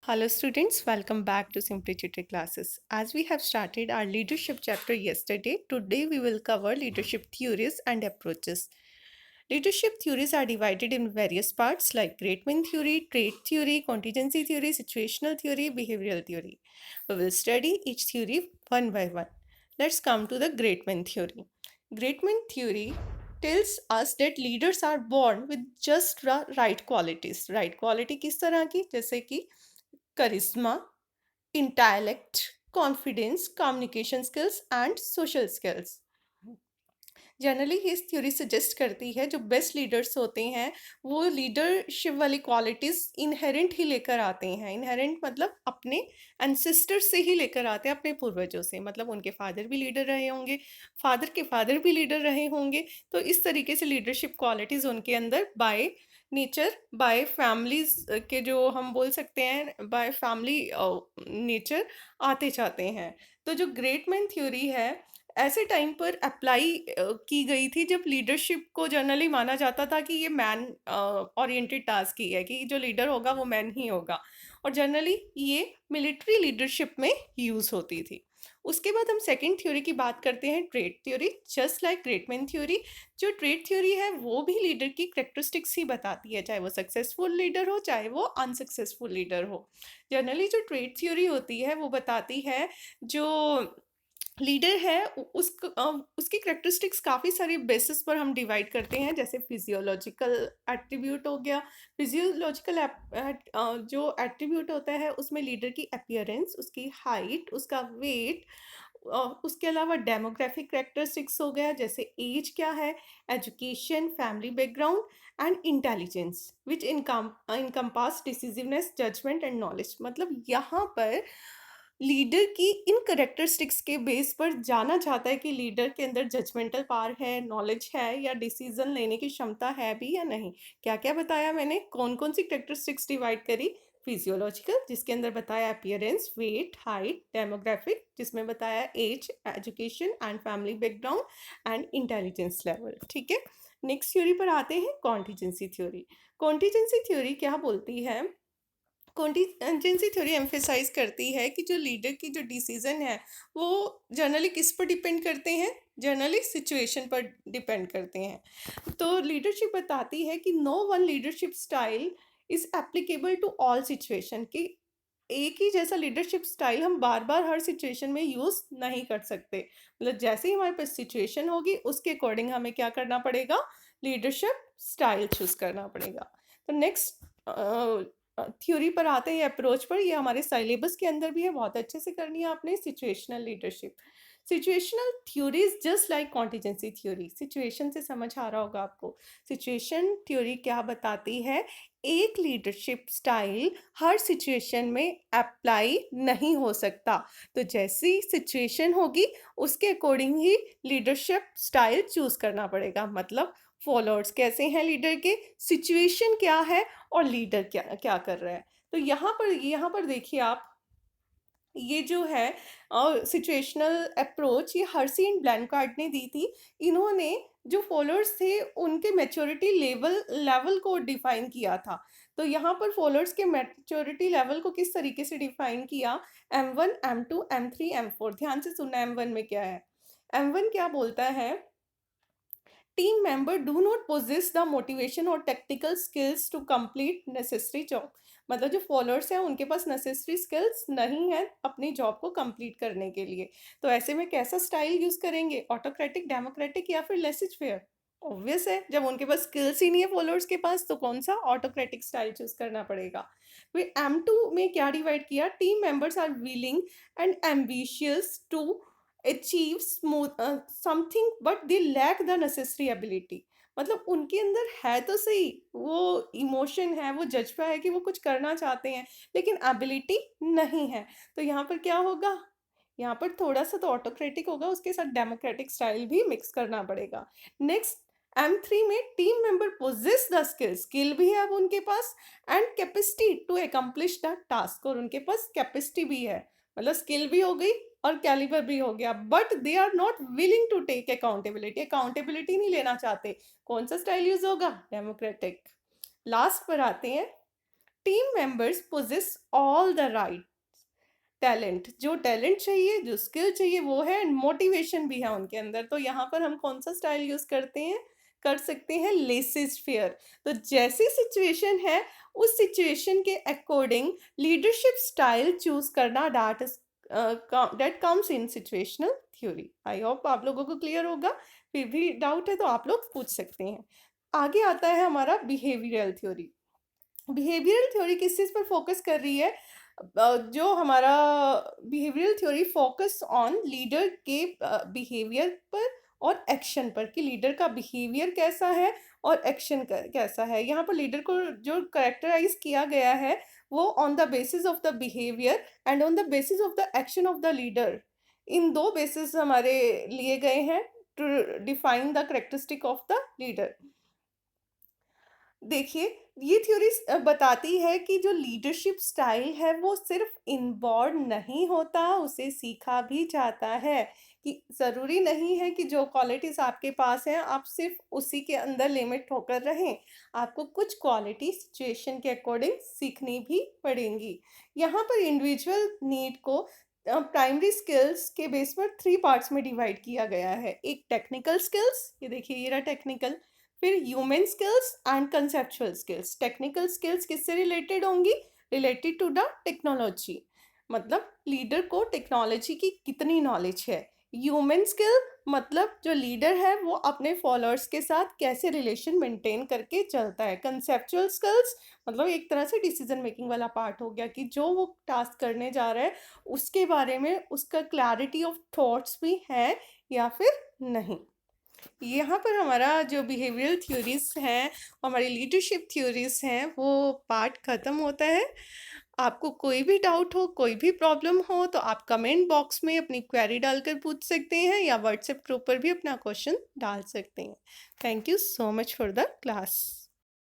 Hello students, welcome back to Simply Tutor classes. As we have started our leadership chapter yesterday, today we will cover leadership theories and approaches. Leadership theories are divided in various parts like great man theory, trait theory, contingency theory, situational theory, behavioral theory. We will study each theory one by one. Let's come to the great man theory. Great man theory tells us that leaders are born with just the right qualities. Right quality किस तरह की? जैसे कि charisma, intellect, confidence, communication skills and social skills. Generally इस theory suggest करती है जो best leaders होते हैं वो लीडरशिप वाली क्वालिटीज इनहेरेंट ही लेकर आते हैं। इनहेरेंट मतलब अपने एंसेस्टर से ही लेकर आते हैं, अपने पूर्वजों से। मतलब उनके फादर भी लीडर रहे होंगे, फादर के फादर भी लीडर रहे होंगे, तो इस तरीके से लीडरशिप क्वालिटीज उनके अंदर बाय नेचर, बाय फैमिलीज के जो हम बोल सकते हैं बाय फैमिली नेचर आते जाते हैं। तो जो ग्रेट मैन थ्योरी है ऐसे टाइम पर अप्लाई की गई थी जब लीडरशिप को जनरली माना जाता था कि ये मैन ओरिएंटेड टास्क ही है, कि जो लीडर होगा वो मैन ही होगा, और जनरली ये मिलिट्री लीडरशिप में यूज होती थी। उसके बाद हम सेकंड थ्योरी की बात करते हैं, trait theory. Just like great man theory, जो ट्रेट थ्योरी है वो भी लीडर की कैरेक्टरिस्टिक्स ही बताती है, चाहे वो सक्सेसफुल लीडर हो चाहे वो अनसक्सेसफुल लीडर हो। जनरली जो ट्रेट थ्योरी होती है वो बताती है जो लीडर है उसकी कैरेक्टरिस्टिक्स काफ़ी सारे बेसिस पर हम डिवाइड करते हैं, जैसे फिजियोलॉजिकल एट्रीब्यूट हो गया। फिजियोलॉजिकल जो एट्रीब्यूट होता है उसमें लीडर की अपीयरेंस, उसकी हाइट, उसका वेट, उसके अलावा डेमोग्राफिक कैरेक्टरिस्टिक्स हो गया, जैसे एज क्या है, education, family background and intelligence which encompass decisiveness, judgement and knowledge. मतलब यहाँ पर लीडर की इन कैरेक्टरिस्टिक्स के बेस पर जाना चाहता है कि लीडर के अंदर जजमेंटल पावर है, नॉलेज है, या डिसीजन लेने की क्षमता है भी या नहीं। क्या क्या बताया मैंने, कौन कौन सी कैरेक्टरिस्टिक्स डिवाइड करी? फिजियोलॉजिकल, जिसके अंदर बताया अपीयरेंस, वेट, हाइट, डेमोग्राफिक, जिसमें बताया age, education and family background and intelligence level. ठीक है, नेक्स्ट थ्योरी पर आते हैं, कॉन्टिजेंसी थ्योरी। कॉन्टिजेंसी थ्योरी क्या बोलती है? कॉन्टिजेंसी थ्योरी एम्फेसाइज करती है कि जो लीडर की जो डिसीजन है वो जनरली किस पर डिपेंड करते हैं? जनरली सिचुएशन पर डिपेंड करते हैं। तो लीडरशिप बताती है कि no one leadership style is applicable to all situation, कि एक ही जैसा लीडरशिप स्टाइल हम बार बार हर सिचुएशन में यूज नहीं कर सकते। मतलब जैसे ही हमारे पास सिचुएशन होगी उसके अकॉर्डिंग हमें क्या करना पड़ेगा? लीडरशिप स्टाइल चूज करना पड़ेगा। तो नेक्स्ट थ्योरी पर आते हैं, अप्रोच पर। ये हमारे सिलेबस के अंदर भी है, बहुत अच्छे से करनी है आपने, situational leadership. Situational theory is just like contingency theory. Situation से समझ आ रहा होगा आपको। सिचुएशन थ्योरी क्या बताती है? एक लीडरशिप स्टाइल हर सिचुएशन में अप्लाई नहीं हो सकता, तो जैसी सिचुएशन होगी उसके अकॉर्डिंग ही लीडरशिप स्टाइल चूज करना पड़ेगा। मतलब फॉलोअर्स कैसे हैं लीडर के, सिचुएशन क्या है, और लीडर क्या क्या कर रहा है। तो यहाँ पर देखिए आप, ये जो है सिचुएशनल अप्रोच ये हर्सी एंड ब्लैंकार्ड ने दी थी। इन्होंने जो फॉलोअर्स थे उनके मैच्योरिटी लेवल को डिफाइन किया था। तो यहाँ पर फॉलोअर्स के मैच्योरिटी लेवल को किस तरीके से डिफाइन किया? M1, M2, M3, M4। ध्यान से सुनना, M1 में क्या है। M1 क्या बोलता है? Team member do not possess the motivation और technical skills to complete necessary job. मतलब जो फॉलोअर्स हैं उनके पास नेसेसरी स्किल्स नहीं है अपनी जॉब को कंप्लीट करने के लिए। तो ऐसे में कैसा स्टाइल यूज करेंगे? ऑटोक्रेटिक, डेमोक्रेटिक या फिर लेसिज फेयर? ऑब्वियस है, जब उनके पास स्किल्स ही नहीं है फॉलोअर्स के पास तो कौन सा ऑटोक्रेटिक स्टाइल चूज करना पड़ेगा। फिर M2 में क्या डिवाइड किया? Team members are willing and ambitious to achieve smooth something but they lack the necessary ability. मतलब उनके अंदर है तो सही, वो इमोशन है, वो जज्बा है कि वो कुछ करना चाहते हैं, लेकिन एबिलिटी नहीं है। तो यहाँ पर क्या होगा? यहाँ पर थोड़ा सा तो ऑटोक्रेटिक होगा, उसके साथ डेमोक्रेटिक स्टाइल भी मिक्स करना पड़ेगा। नेक्स्ट, M3 में team member possess the skill भी है अब उनके पास, and capacity to accomplish the task, और उनके पास कैपेसिटी भी है। मतलब स्किल भी हो गई और कैलिबर भी हो गया, but they are not willing to take accountability. Accountability नहीं लेना चाहते। कौन सा स्टाइल यूज होगा? डेमोक्रेटिक। लास्ट पर आते हैं, team members possess all the right talent, जो टैलेंट चाहिए, जो स्किल चाहिए वो है, एंड मोटिवेशन भी है उनके अंदर। तो यहाँ पर हम कौन सा स्टाइल यूज करते हैं, कर सकते हैं लेसिस फेयर। तो जैसी सिचुएशन है उस सिचुएशन के अकॉर्डिंग लीडरशिप स्टाइल चूज करना, that comes in situational theory. I hope आप लोगों को क्लियर होगा। फिर भी डाउट है तो आप लोग पूछ सकते हैं। आगे आता है हमारा बिहेवियरल थ्योरी। बिहेवियरल थ्योरी किस चीज़ पर फोकस कर रही है? जो हमारा behavioural theory focus on leader के बिहेवियर पर और एक्शन पर, कि लीडर का बिहेवियर कैसा है और एक्शन कैसा है। यहाँ पर लीडर को जो करेक्टराइज किया गया है वो on the basis of the behaviour and on the basis of the action of the leader. इन दो बेसिस हमारे लिए गए हैं to define the characteristic of the leader. देखिए, ये थ्योरी बताती है कि जो लीडरशिप स्टाइल है वो सिर्फ इनबॉर्न नहीं होता, उसे सीखा भी जाता है। कि ज़रूरी नहीं है कि जो क्वालिटीज़ आपके पास हैं आप सिर्फ उसी के अंदर लिमिट होकर रहें। आपको कुछ क्वालिटी सिचुएशन के अकॉर्डिंग सीखनी भी पड़ेंगी। यहाँ पर इंडिविजुअल नीड को प्राइमरी स्किल्स के बेस पर 3 पार्ट्स में डिवाइड किया गया है। एक टेक्निकल स्किल्स, ये देखिए ये रहा टेक्निकल। फिर human skills and conceptual skills. Technical skills किससे रिलेटेड होंगी? रिलेटेड टू द टेक्नोलॉजी, मतलब लीडर को टेक्नोलॉजी की कितनी नॉलेज है। ह्यूमन स्किल मतलब जो लीडर है वो अपने फॉलोअर्स के साथ कैसे रिलेशन मेंटेन करके चलता है। कंसेप्चुअल स्किल्स मतलब एक तरह से डिसीजन मेकिंग वाला पार्ट हो गया, कि जो वो टास्क करने जा रहा है उसके बारे में उसका क्लैरिटी ऑफ थॉट्स भी है या फिर नहीं। यहाँ पर हमारा जो बिहेवियरल थ्योरीज हैं, हमारी लीडरशिप थ्योरीज हैं, वो पार्ट ख़त्म होता है। आपको कोई भी डाउट हो, कोई भी प्रॉब्लम हो तो आप कमेंट बॉक्स में अपनी क्वेरी डालकर पूछ सकते हैं या व्हाट्सएप ग्रुप पर भी अपना क्वेश्चन डाल सकते हैं। Thank you so much for the class.